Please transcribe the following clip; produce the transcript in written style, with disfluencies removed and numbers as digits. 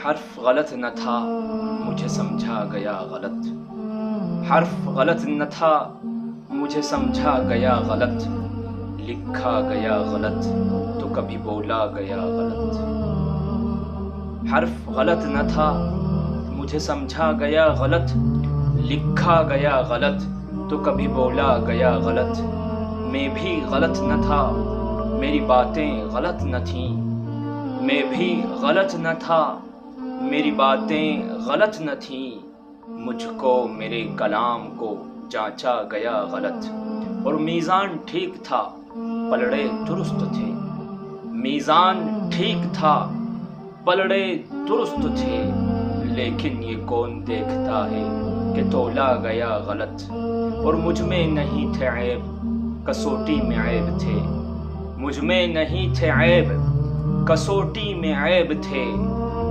حرف غلط نہ تھا مجھے سمجھا گیا غلط، حرف غلط نہ تھا مجھے سمجھا گیا غلط، لکھا گیا غلط تو کبھی بولا گیا غلط، حرف غلط نہ تھا مجھے سمجھا گیا غلط، لکھا گیا غلط تو کبھی بولا گیا غلط، میں بھی غلط نہ تھا میری باتیں غلط نہ تھیں، میں بھی غلط نہ تھا میری باتیں غلط نہ تھیں، مجھ کو میرے کلام کو جانچا گیا غلط، اور میزان ٹھیک تھا پلڑے درست تھے، میزان ٹھیک تھا پلڑے درست تھے، لیکن یہ کون دیکھتا ہے کہ تولا گیا غلط، اور مجھ میں نہیں تھے عیب کسوٹی میں عیب تھے، مجھ میں نہیں تھے عیب کسوٹی میں عیب تھے،